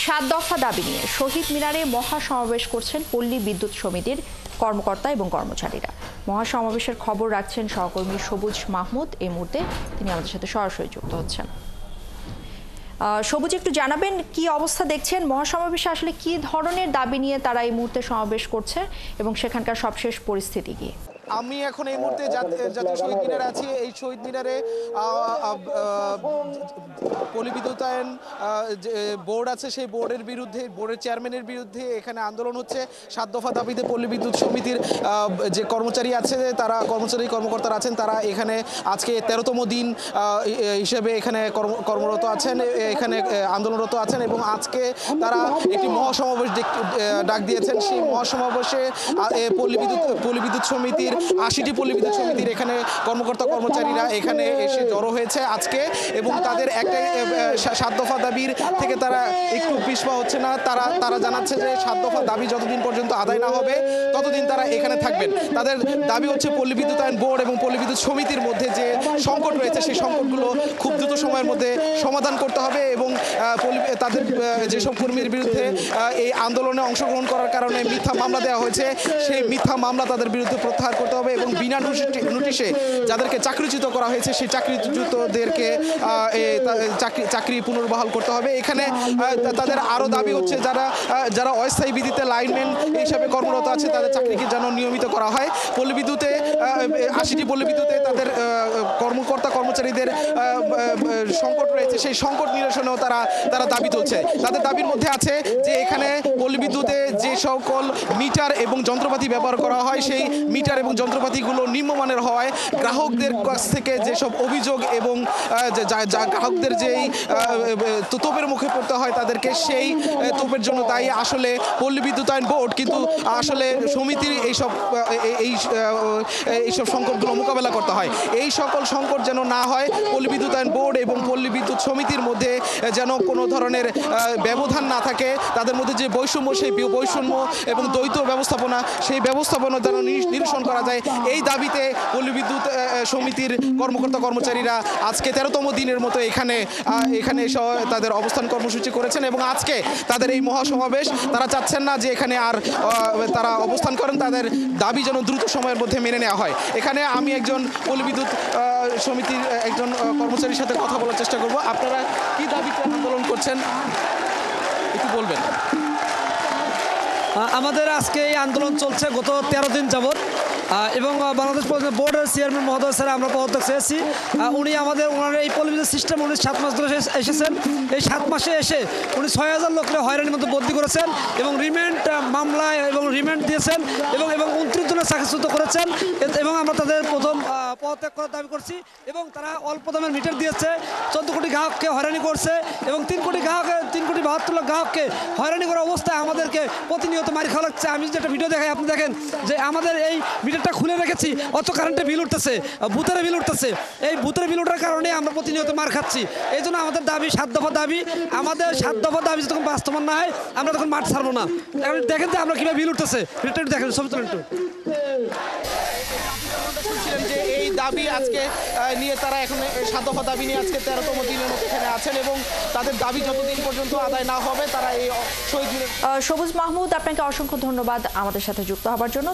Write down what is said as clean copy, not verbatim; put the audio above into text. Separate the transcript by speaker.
Speaker 1: 7 দফা দাবি নিয়ে শহীদ মিনারে মহাসমাবেশ করছেন পল্লী বিদ্যুৎ সমিতির কর্মকর্তা এবং কর্মচারীরা। মহাসমাবেশের খবর রাখছেন সহকর্মী সবুজ মাহমুদ। এই মুহূর্তে তিনি আমাদের সাথে সরাসরি যুক্ত হচ্ছেন। সবুজ, একটু জানাবেন কি অবস্থা দেখছেন মহাসমাবেশে, আসলে কি ধরনের দাবি নিয়ে তারা এই মুহূর্তে সমাবেশ করছে এবং সেখানকার সবশেষ পরিস্থিতি কি?
Speaker 2: আমি এখন এই মুহূর্তে জাতীয় শহীদ মিনারে আছি। এই শহীদ মিনারে পল্লী বিদ্যুতায়ন বোর্ড আছে, সেই বোর্ডের বিরুদ্ধে, বোর্ডের চেয়ারম্যানের বিরুদ্ধে এখানে আন্দোলন হচ্ছে। 7 দফা দাবিতে পল্লী বিদ্যুৎ সমিতির যে কর্মচারী আছে, তারা কর্মকর্তারা আছেন, তারা এখানে আজকে 13তম দিন হিসেবে এখানে কর্মরত আছেন, এখানে আন্দোলনরত আছেন এবং আজকে তারা একটি মহাসমাবেশ ডাক দিয়েছেন। সেই মহাসমাবেশে পল্লী বিদ্যুৎ সমিতির 80টি পল্লী বিদ্যুৎ সমিতির এখানে কর্মচারীরা এখানে এসে জড়ো হয়েছে আজকে, এবং তাদের একটাই 7 দফা দাবির থেকে তারা একটু পিছপা হচ্ছে না। তারা জানাচ্ছে যে 7 দফা দাবি যতদিন পর্যন্ত আদায় না হবে ততদিন তারা এখানে থাকবেন। তাদের দাবি হচ্ছে পল্লী বিদ্যুতায়ন বোর্ড এবং পল্লী বিদ্যুৎ সমিতির মধ্যে যে সংকট রয়েছে, সেই সংকটগুলো খুব দ্রুত সময়ের মধ্যে সমাধান করতে হবে এবং তাদের যেসব কর্মীর বিরুদ্ধে এই আন্দোলনে অংশগ্রহণ করার কারণে মিথ্যা মামলা দেওয়া হয়েছে, সেই মিথ্যা মামলা তাদের বিরুদ্ধে প্রত্যাহার করতে হবে এবং বিনা নোটিশে যাদেরকে চাকরিচ্যুত করা হয়েছে সেই চাকরিচ্যুতদেরকে চাকরি পুনর্বহাল করতে হবে। এখানে তাদের আরও দাবি হচ্ছে যারা অস্থায়ী ভিত্তিতে লাইনম্যান হিসাবে কর্মরত আছে তাদের চাকরিকে যেন নিয়মিত করা হয়। পল্লী বিদ্যুতে 80টি পল্লী বিদ্যুতে তাদের কর্মচারীদের সংকট রয়েছে, সেই সংকট নিরসনেও তারা দাবি তুলছে। তাদের দাবির মধ্যে আছে যে এখানে পল্লী বিদ্যুতে যে সকল মিটার এবং যন্ত্রপাতি ব্যবহার করা হয়, সেই মিটার এবং যন্ত্রপাতিগুলো নিম্নমানের হওয়ায় গ্রাহকদের কাছ থেকে যেসব অভিযোগ এবং গ্রাহকদের যেই তোপের মুখে পড়তে হয় তাদেরকে, সেই তোপের জন্য দায়ী আসলে পল্লী বিদ্যুতায়ন বোর্ড, কিন্তু আসলে সমিতির এইসব সংকটগুলো মোকাবেলা করতে হয়। এই সকল সংকট যেন না হয়, পল্লী বিদ্যুতায়ন বোর্ড এবং পল্লী বিদ্যুৎ সমিতির মধ্যে যেন কোনো ধরনের ব্যবধান না থাকে, তাদের মধ্যে যে বৈষম্য, সেই বৈষম্য এবং দ্বৈত ব্যবস্থাপনা, সেই ব্যবস্থাপনা যেন নিরসন করা যায়, এই দাবিতে পল্লী বিদ্যুৎ সমিতির কর্মচারীরা আজকে 13তম দিনের মতো এখানে এসে তাদের অবস্থান কর্মসূচি করেছেন এবং আজকে তাদের এই মহাসমাবেশ, তারা চাচ্ছেন না যে এখানে আর তারা অবস্থান করেন, তাদের দাবি যেন দ্রুত সময়ের মধ্যে মেনে নেওয়া হয়। এখানে আমি একজন পল্লী বিদ্যুৎ সমিতির একজন কর্মচারীর সাথে কথা বলার চেষ্টা করব। আপনারা কি দাবিতে আন্দোলন করছেন একটু বলবেন?
Speaker 3: আমাদের আজকে এই আন্দোলন চলছে গত 13 দিন যাবৎ এবং বাংলাদেশ বোর্ডের চেয়ারম্যান মহোদয় স্যার আমরা পদত্যাগ চেয়েছি। উনি ওনার এই পল্লী বিদ্যুৎ সিস্টেম উনি 7 মাস ধরে এসেছেন। এই 7 মাসে এসে উনি 6000 লোককে হয়রানির মধ্যে বদলি করেছেন এবং রিমান্ড মামলায় এবং রিমান্ড দিয়েছেন এবং 29 জনের চাকরিচ্যুত করেছেন এবং আমরা তাদের প্রথম পদত্যাগ করার দাবি করছি। এবং তারা অল্প দামের মিটার দিয়েছে, 14 কোটি গ্রাহককে হয়রানি করছে এবং 3 কোটি 72 লাখ গ্রাহককে হয়রানি করার অবস্থায় আমাদেরকে প্রতিনিয়ত মারি খাওয়া লাগছে। আমি যেটা ভিডিও দেখাই, আপনি দেখেন যে আমাদের এই মিটারটা খুলে রেখেছি, অত কারেন্টে বিল উঠতেছে, ভূতের বিল উঠতেছে। এই ভূতের বিল ওঠার কারণে আমরা প্রতিনিয়ত মার খাচ্ছি। এই জন্য আমাদের দাবি 7 দফা দাবি। আমাদের 7 দফা দাবি যতক্ষণ বাস্তবায়ন না হয় আমরা তখন মাঠ ছাড়বো না। এখন দেখেন যে আমরা কীভাবে বিল উঠতেছে, বিলটা একটু দেখেন, ছবি তোলেন একটু।
Speaker 2: যে এই দাবি আজকে নিয়ে তারা এখন 7 দফা দাবি নিয়ে আজকে 13তম দিনের মতো এখানে আছেন এবং তাদের দাবি যতদিন পর্যন্ত আদায় না হবে তারা এই শহীদ।
Speaker 1: সবুজ মাহমুদ, আপনাকে অসংখ্য ধন্যবাদ আমাদের সাথে যুক্ত হবার জন্য।